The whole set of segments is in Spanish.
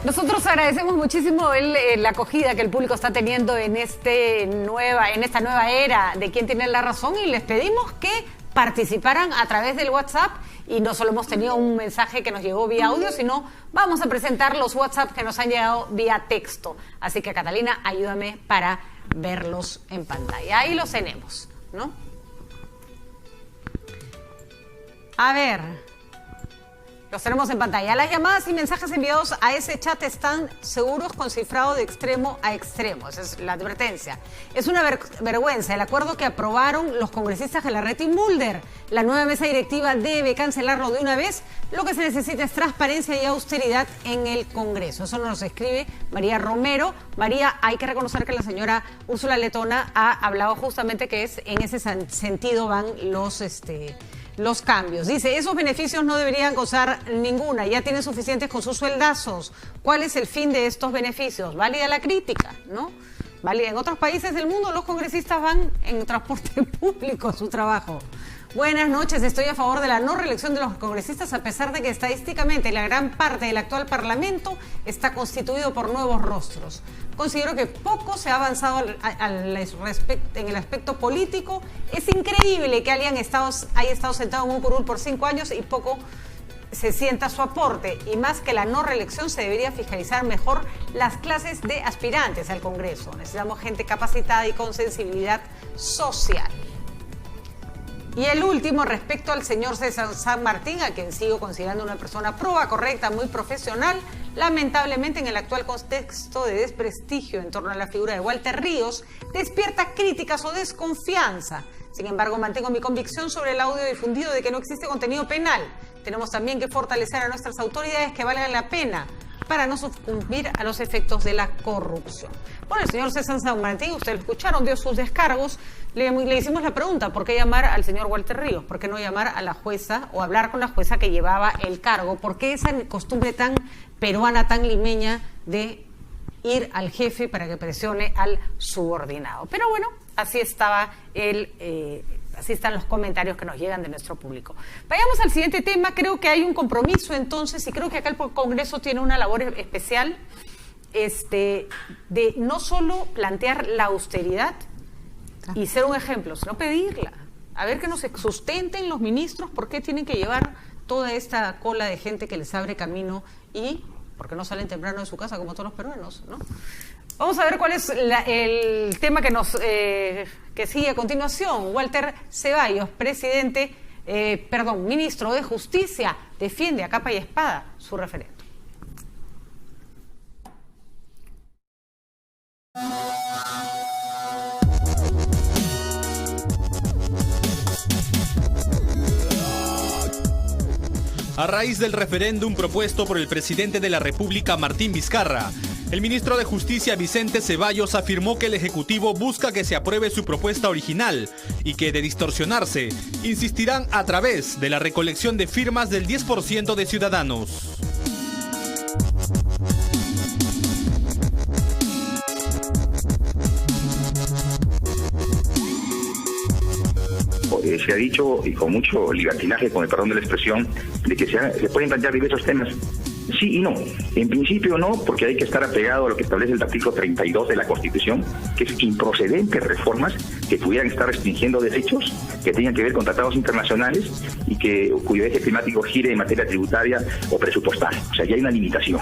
Nosotros agradecemos muchísimo la acogida que el público está teniendo en esta nueva era de Quién tiene la razón, y les pedimos que participaran a través del WhatsApp, y no solo hemos tenido un mensaje que nos llegó vía audio, sino vamos a presentar los WhatsApp que nos han llegado vía texto. Así que, Catalina, ayúdame para verlos en pantalla. Ahí los tenemos, ¿no? A ver, los tenemos en pantalla. Las llamadas y mensajes enviados a ese chat están seguros con cifrado de extremo a extremo. Esa es la advertencia. Es una vergüenza el acuerdo que aprobaron los congresistas Galarreta y Mulder. La nueva mesa directiva debe cancelarlo de una vez. Lo que se necesita es transparencia y austeridad en el Congreso. Eso nos escribe María Romero. María, hay que reconocer que la señora Úrsula Letona ha hablado justamente que es en ese sentido van los cambios. Dice, esos beneficios no deberían gozar ninguna, ya tienen suficientes con sus sueldazos. ¿Cuál es el fin de estos beneficios? Válida la crítica, ¿no? Válida. En otros países del mundo los congresistas van en transporte público a su trabajo. Buenas noches, estoy a favor de la no reelección de los congresistas a pesar de que estadísticamente la gran parte del actual Parlamento está constituido por nuevos rostros. Considero que poco se ha avanzado en el aspecto político. Es increíble que haya estado sentado en un curul por 5 años y poco se sienta su aporte. Y más que la no reelección, se debería fiscalizar mejor las clases de aspirantes al Congreso. Necesitamos gente capacitada y con sensibilidad social. Y el último, respecto al señor César San Martín, a quien sigo considerando una persona proba, correcta, muy profesional, lamentablemente en el actual contexto de desprestigio en torno a la figura de Walter Ríos, despierta críticas o desconfianza. Sin embargo, mantengo mi convicción sobre el audio difundido de que no existe contenido penal. Tenemos también que fortalecer a nuestras autoridades que valgan la pena para no sucumbir a los efectos de la corrupción. Bueno, el señor César San Martín, ustedes lo escucharon, dio sus descargos. Le hicimos la pregunta, ¿por qué llamar al señor Walter Ríos? ¿Por qué no llamar a la jueza o hablar con la jueza que llevaba el cargo? ¿Por qué esa costumbre tan peruana, tan limeña de ir al jefe para que presione al subordinado? Pero bueno, así estaba así están los comentarios que nos llegan de nuestro público. Vayamos al siguiente tema. Creo que hay un compromiso entonces, y creo que acá el Congreso tiene una labor especial de no solo plantear la austeridad y ser un ejemplo, sino pedirla. A ver que nos sustenten los ministros, por qué tienen que llevar toda esta cola de gente que les abre camino y por qué no salen temprano de su casa como todos los peruanos, ¿no? Vamos a ver cuál es el tema que sigue a continuación. Walter Ceballos, ministro de Justicia, defiende a capa y espada su referendo. A raíz del referéndum propuesto por el presidente de la República, Martín Vizcarra, el ministro de Justicia, Vicente Ceballos, afirmó que el Ejecutivo busca que se apruebe su propuesta original y que, de distorsionarse, insistirán a través de la recolección de firmas del 10% de ciudadanos. Se ha dicho, y con mucho libertinaje, con el perdón de la expresión, de que se pueden plantear diversos temas. Sí y no. En principio no, porque hay que estar apegado a lo que establece el artículo 32 de la Constitución, que es improcedentes reformas que pudieran estar restringiendo derechos que tengan que ver con tratados internacionales y cuyo eje climático gire en materia tributaria o presupuestal. O sea, ya hay una limitación.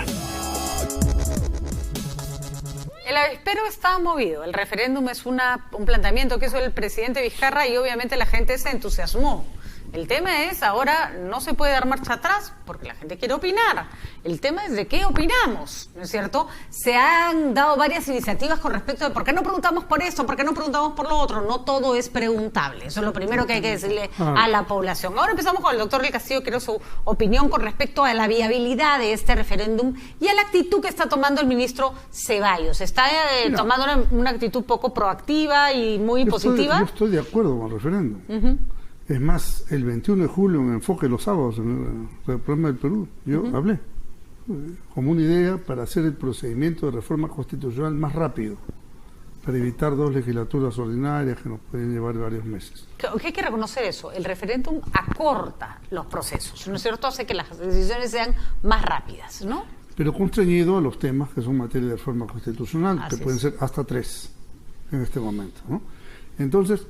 El avispero está movido. El referéndum es un planteamiento que hizo el presidente Vizcarra y obviamente la gente se entusiasmó. El tema es, ahora no se puede dar marcha atrás porque la gente quiere opinar. El tema es de qué opinamos, ¿no es cierto? Se han dado varias iniciativas con respecto de por qué no preguntamos por esto, por qué no preguntamos por lo otro. No todo es preguntable. Eso es lo primero que hay que decirle a la población. Ahora empezamos con el doctor del Castillo. Quiero su opinión con respecto a la viabilidad de este referéndum y a la actitud que está tomando el ministro Ceballos. ¿Está tomando una actitud poco proactiva y muy positiva? Yo estoy de acuerdo con el referéndum. Es más, el 21 de julio en Enfoque los Sábados, en el programa del Perú, yo hablé como una idea para hacer el procedimiento de reforma constitucional más rápido, para evitar 2 legislaturas ordinarias que nos pueden llevar varios meses. Hay que reconocer eso, el referéndum acorta los procesos, ¿no es cierto? Hace que las decisiones sean más rápidas, ¿no? pero constreñido a los temas que son materia de reforma constitucional, Así que pueden ser hasta 3 en este momento, ¿no? Entonces,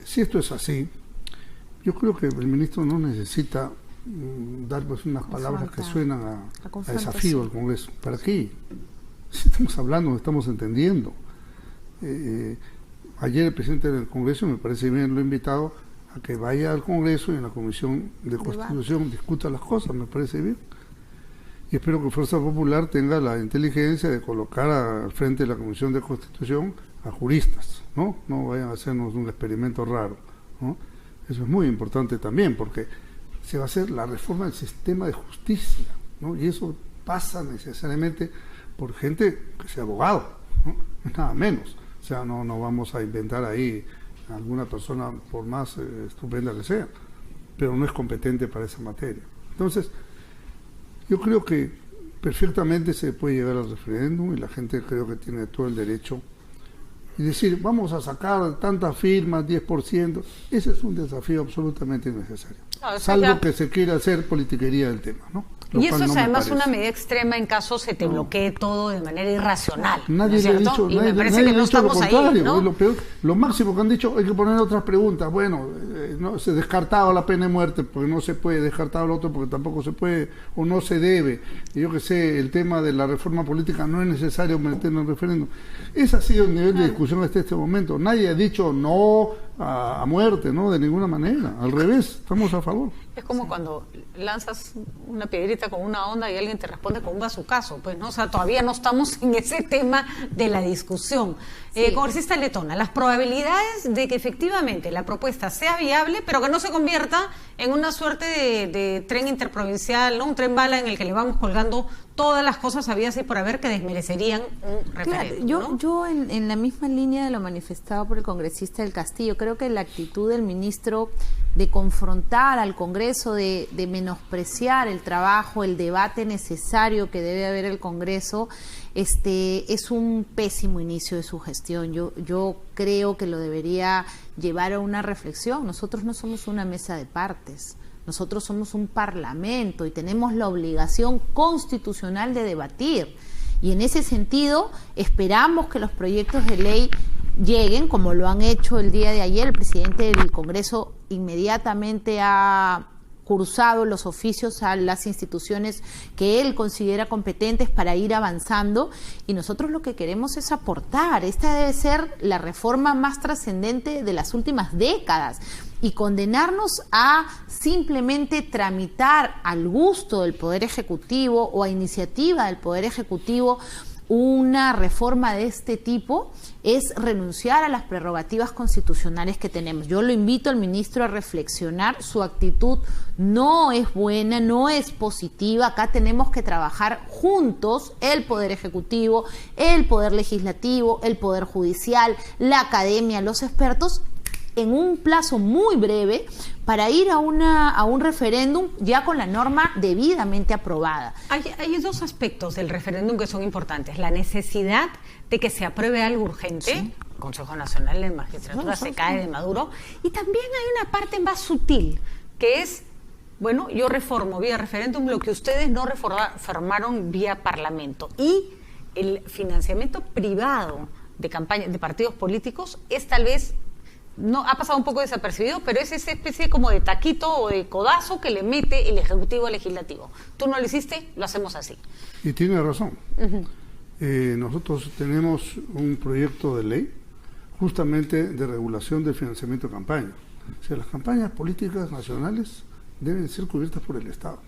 si esto es así, yo creo que el ministro no necesita dar pues unas palabras que suenan a desafío al Congreso. ¿Para qué? Si estamos hablando, estamos entendiendo. Ayer el presidente del Congreso, me parece bien, lo ha invitado a que vaya al Congreso y en la Comisión de Constitución discuta las cosas, me parece bien. Y espero que Fuerza Popular tenga la inteligencia de colocar al frente de la Comisión de Constitución a juristas, ¿no? No vayan a hacernos un experimento raro, ¿no? Eso es muy importante también, porque se va a hacer la reforma del sistema de justicia, ¿no? Y eso pasa necesariamente por gente que sea abogado, ¿no? Nada menos. O sea, no vamos a inventar ahí a alguna persona, por más estupenda que sea, pero no es competente para esa materia. Entonces, yo creo que perfectamente se puede llegar al referéndum y la gente creo que tiene todo el derecho. Y decir, vamos a sacar tantas firmas, 10%, ese es un desafío absolutamente innecesario. Salvo que se quiera hacer politiquería del tema, ¿no? Y eso es además una medida extrema en caso se te bloquee todo de manera irracional. Nadie le ha dicho, y me parece que no estamos ahí, ¿no? Lo máximo que han dicho, hay que poner otras preguntas. Bueno, no se descartaba la pena de muerte porque no se puede, descartado el otro porque tampoco se puede o no se debe. Y yo que sé, el tema de la reforma política no es necesario meterlo en referéndum. Ese ha sido el nivel de discusión hasta este momento. Nadie ha dicho no a muerte, ¿no? De ninguna manera. Al revés, estamos a favor. Es como cuando lanzas una piedrita con una onda y alguien te responde con un bazucazo, pues, ¿no? O sea, todavía no estamos en ese tema de la discusión. Sí. Congresista Letona, las probabilidades de que efectivamente la propuesta sea viable, pero que no se convierta en una suerte de tren interprovincial, ¿no? Un tren bala en el que le vamos colgando todas las cosas habidas y por haber que desmerecerían un referéndum. Claro, ¿no? yo en la misma línea de lo manifestado por el congresista del Castillo, creo que la actitud del ministro de confrontar al Congreso, de menospreciar el trabajo, el debate necesario que debe haber el Congreso, es un pésimo inicio de su gestión. Yo creo que lo debería llevar a una reflexión. Nosotros no somos una mesa de partes. Nosotros somos un parlamento y tenemos la obligación constitucional de debatir. Y en ese sentido, esperamos que los proyectos de ley lleguen, como lo han hecho el día de ayer. El presidente del Congreso inmediatamente ha cursado los oficios a las instituciones que él considera competentes para ir avanzando, y nosotros lo que queremos es aportar. Esta debe ser la reforma más trascendente de las últimas décadas, y condenarnos a simplemente tramitar al gusto del Poder Ejecutivo o a iniciativa del Poder Ejecutivo una reforma de este tipo es renunciar a las prerrogativas constitucionales que tenemos. Yo lo invito al ministro a reflexionar. Su actitud no es buena, no es positiva. Acá tenemos que trabajar juntos, el Poder Ejecutivo, el Poder Legislativo, el Poder Judicial, la academia, los expertos, en un plazo muy breve para ir a un referéndum ya con la norma debidamente aprobada. Hay dos aspectos del referéndum que son importantes. La necesidad de que se apruebe algo urgente. Sí. El Consejo Nacional de Magistratura se cae de Maduro. Y también hay una parte más sutil, que es, bueno, yo reformo vía referéndum lo que ustedes no reformaron vía parlamento. Y el financiamiento privado de campañas de partidos políticos es tal vez, no ha pasado un poco desapercibido, pero es esa especie como de taquito o de codazo que le mete el Ejecutivo al Legislativo. Tú no lo hiciste, lo hacemos así. Y tiene razón. Nosotros tenemos un proyecto de ley justamente de regulación del financiamiento de campaña. O sea, las campañas políticas nacionales deben ser cubiertas por el Estado.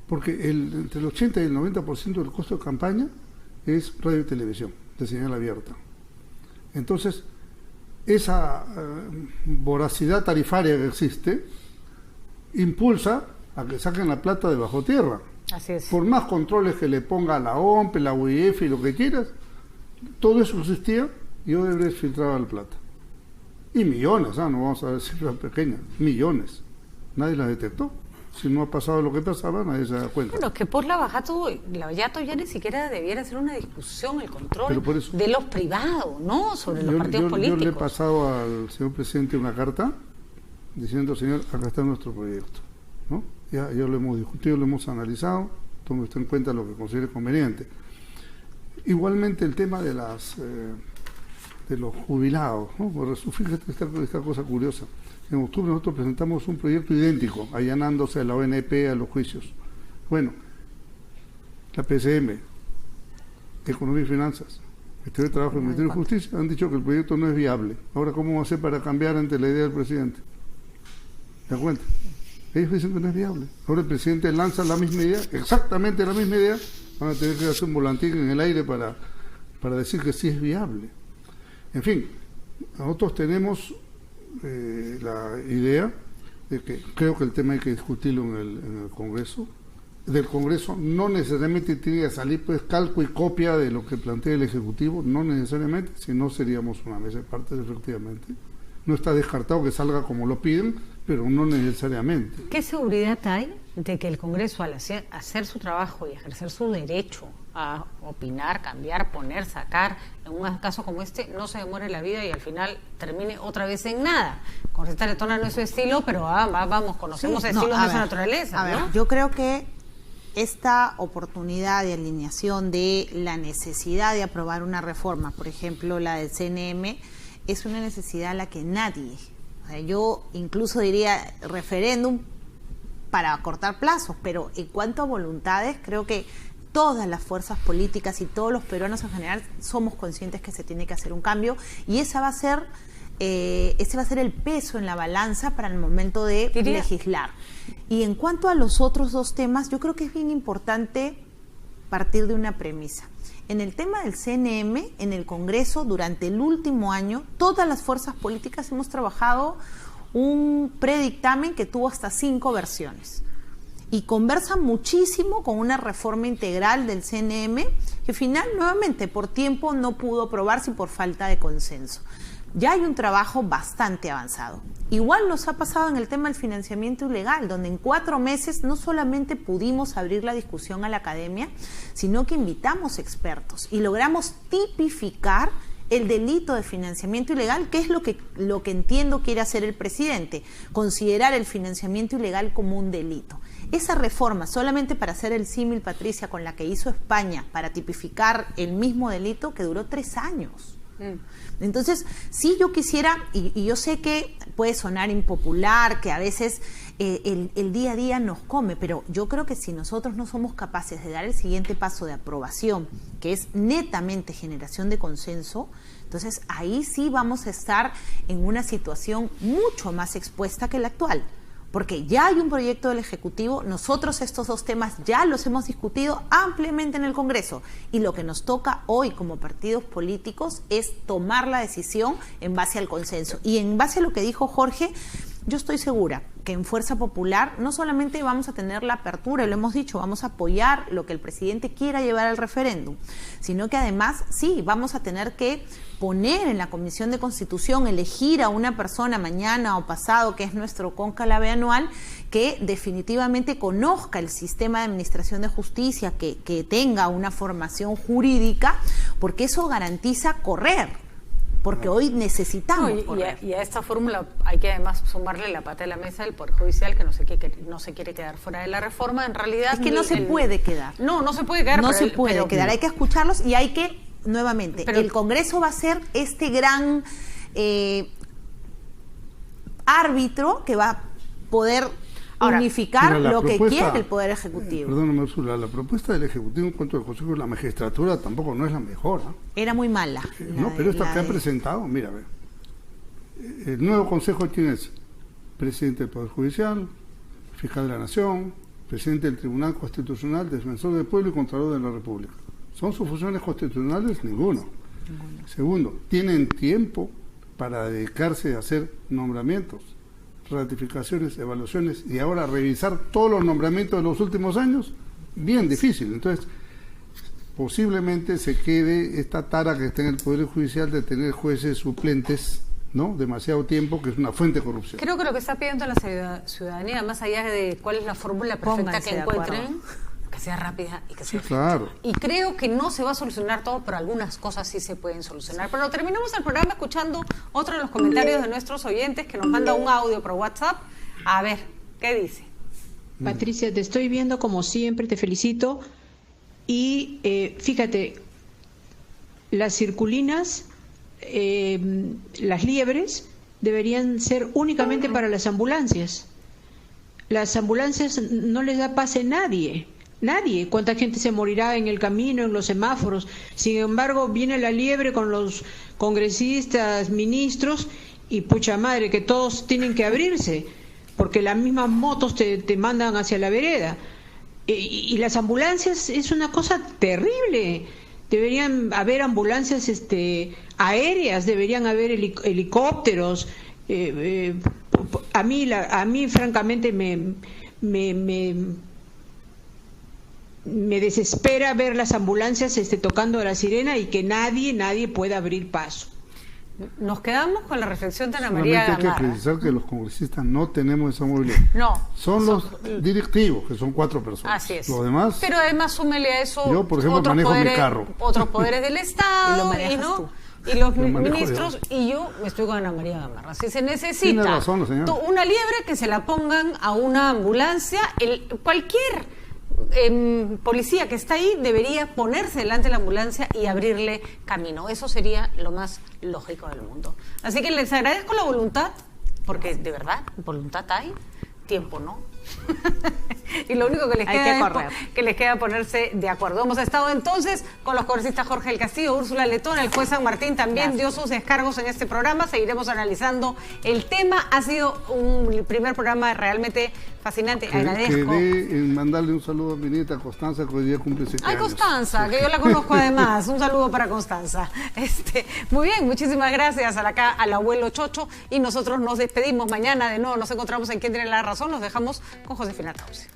Porque entre el 80 y el 90% del costo de campaña es radio y televisión, de señal abierta. Entonces, esa voracidad tarifaria que existe impulsa a que saquen la plata de bajo tierra. Así es. Por más controles que le ponga la OMP, la UIF y lo que quieras, todo eso existía y Odebrecht filtraba la plata. Y millones, no vamos a ver cifras pequeñas, millones. Nadie las detectó. Si no ha pasado lo que pasaba, nadie se da cuenta. Bueno, que por la Bajato ya ni siquiera debiera ser una discusión, el control de los privados, ¿no? Sobre los partidos políticos. Yo le he pasado al señor presidente una carta diciendo, señor, acá está nuestro proyecto. ¿no? Ya lo hemos discutido, lo hemos analizado, tome usted en cuenta lo que considere conveniente. Igualmente el tema de los jubilados, ¿no? Fíjate esta cosa curiosa. En octubre nosotros presentamos un proyecto idéntico, allanándose a la ONP a los juicios. Bueno, la PCM, Economía y Finanzas, Ministerio de Trabajo y Ministerio de Justicia han dicho que el proyecto no es viable. Ahora, ¿cómo vamos a hacer para cambiar ante la idea del presidente? ¿Se dan cuenta? Ellos dicen que no es viable. Ahora el presidente lanza la misma idea, exactamente la misma idea, van a tener que hacer un volantín en el aire para decir que sí es viable. En fin, nosotros tenemos la idea de que creo que el tema hay que discutirlo en el Congreso. Del Congreso no necesariamente tiene que salir pues calco y copia de lo que plantea el Ejecutivo, no necesariamente, si no seríamos una mesa de partes, efectivamente. No está descartado que salga como lo piden, pero no necesariamente. ¿Qué seguridad hay de que el Congreso, al hacer su trabajo y ejercer su derecho a opinar, cambiar, poner, sacar, en un caso como este, no se demore la vida y al final termine otra vez en nada? Concerta Letona no es su estilo, pero vamos, conocemos estilos de esa naturaleza. A ver, yo creo que esta oportunidad de alineación de la necesidad de aprobar una reforma, por ejemplo la del CNM, es una necesidad a la que nadie, o sea, yo incluso diría referéndum para acortar plazos, pero en cuanto a voluntades, creo que todas las fuerzas políticas y todos los peruanos en general somos conscientes que se tiene que hacer un cambio y ese va a ser el peso en la balanza para el momento de legislar. Y en cuanto a los otros dos temas, yo creo que es bien importante partir de una premisa. En el tema del CNM, en el Congreso, durante el último año, todas las fuerzas políticas hemos trabajado un predictamen que tuvo hasta 5 versiones. Y conversa muchísimo con una reforma integral del CNM, que al final, nuevamente, por tiempo no pudo aprobarse y por falta de consenso. Ya hay un trabajo bastante avanzado. Igual nos ha pasado en el tema del financiamiento ilegal, donde en 4 meses no solamente pudimos abrir la discusión a la academia, sino que invitamos expertos y logramos tipificar el delito de financiamiento ilegal, que es lo que entiendo quiere hacer el presidente, considerar el financiamiento ilegal como un delito. Esa reforma, solamente para hacer el símil, Patricia, con la que hizo España, para tipificar el mismo delito, que duró 3 años. Entonces, sí, yo quisiera, y yo sé que puede sonar impopular, que a veces el día a día nos come, pero yo creo que si nosotros no somos capaces de dar el siguiente paso de aprobación, que es netamente generación de consenso, entonces ahí sí vamos a estar en una situación mucho más expuesta que la actual. Porque ya hay un proyecto del Ejecutivo, nosotros estos 2 temas ya los hemos discutido ampliamente en el Congreso y lo que nos toca hoy como partidos políticos es tomar la decisión en base al consenso. Y en base a lo que dijo Jorge, yo estoy segura que en Fuerza Popular no solamente vamos a tener la apertura, y lo hemos dicho, vamos a apoyar lo que el presidente quiera llevar al referéndum, sino que además sí, vamos a tener que poner en la Comisión de Constitución, elegir a una persona mañana o pasado, que es nuestro cónclave anual, que definitivamente conozca el sistema de administración de justicia, que tenga una formación jurídica, porque eso garantiza correr. Porque hoy necesitamos correr. Y a esta fórmula hay que además sumarle la pata de la mesa del Poder Judicial, que no se quiere quedar fuera de la reforma. En realidad es que no se puede quedar. No se puede quedar. No se puede quedar. Hay que escucharlos y hay que, nuevamente, el Congreso va a ser este gran árbitro que va a poder unificar lo que quiere el Poder Ejecutivo. Perdóname, Úrsula, la propuesta del Ejecutivo en cuanto al Consejo de la Magistratura tampoco no es la mejor. Era muy mala. Pero esta que ha presentado, mira, a ver, el nuevo Consejo ¿quién es? Presidente del Poder Judicial, Fiscal de la Nación, Presidente del Tribunal Constitucional, Defensor del Pueblo y Contralor de la República. ¿Son sus funciones constitucionales? Ninguno. Segundo, ¿tienen tiempo para dedicarse a hacer nombramientos, ratificaciones, evaluaciones y ahora revisar todos los nombramientos de los últimos años? Bien difícil. Entonces, posiblemente se quede esta tara que está en el Poder Judicial de tener jueces suplentes, ¿no? Demasiado tiempo, que es una fuente de corrupción. Creo que lo que está pidiendo la ciudadanía, más allá de cuál es la fórmula perfecta que encuentren, que sea rápida y que sea claro. Y creo que no se va a solucionar todo, pero algunas cosas sí se pueden solucionar. Pero terminamos el programa escuchando otro de los comentarios de nuestros oyentes que nos manda un audio por WhatsApp. A ver, ¿qué dice? Patricia, te estoy viendo como siempre, te felicito. Y fíjate, las circulinas, las liebres, deberían ser únicamente para las ambulancias. Las ambulancias no les da pase nadie. Nadie. ¿Cuánta gente se morirá en el camino, en los semáforos? Sin embargo, viene la liebre con los congresistas, ministros, y pucha madre, que todos tienen que abrirse, porque las mismas motos te mandan hacia la vereda. Y las ambulancias es una cosa terrible. Deberían haber ambulancias aéreas, deberían haber helicópteros. A mí francamente me desespera ver las ambulancias tocando la sirena y que nadie pueda abrir paso. Nos quedamos con la reflexión de Ana María Gamarra. Hay que precisar que los congresistas no tenemos esa movilidad. No. Son los directivos, que son 4 personas. Así es. Los demás. Pero además súmele a eso. Yo, por ejemplo, manejo mi carro. Otros poderes del Estado. Y lo manejas tú. Y los ministros, y yo estoy con Ana María Gamarra. Si se necesita Tiene razón, señora. Una liebre, que se la pongan a una ambulancia, cualquier policía que está ahí debería ponerse delante de la ambulancia y abrirle camino. Eso sería lo más lógico del mundo. Así que les agradezco la voluntad, porque de verdad, voluntad hay, tiempo no. Y lo único que les queda que les queda ponerse de acuerdo. Hemos estado entonces con los congresistas Jorge del Castillo, Úrsula Letón, el juez San Martín también dio sus descargos en este programa. Seguiremos analizando el tema. Ha sido un primer programa realmente fascinante. Agradezco. Mandarle un saludo a mi nieta Constanza, que hoy día cumple 7 años. Constanza, que yo la conozco además. Un saludo para Constanza. Muy bien, muchísimas gracias al abuelo Chocho, y nosotros nos despedimos. Mañana de nuevo nos encontramos en Quién Tiene la Razón. Nos dejamos con Josefina Tausi.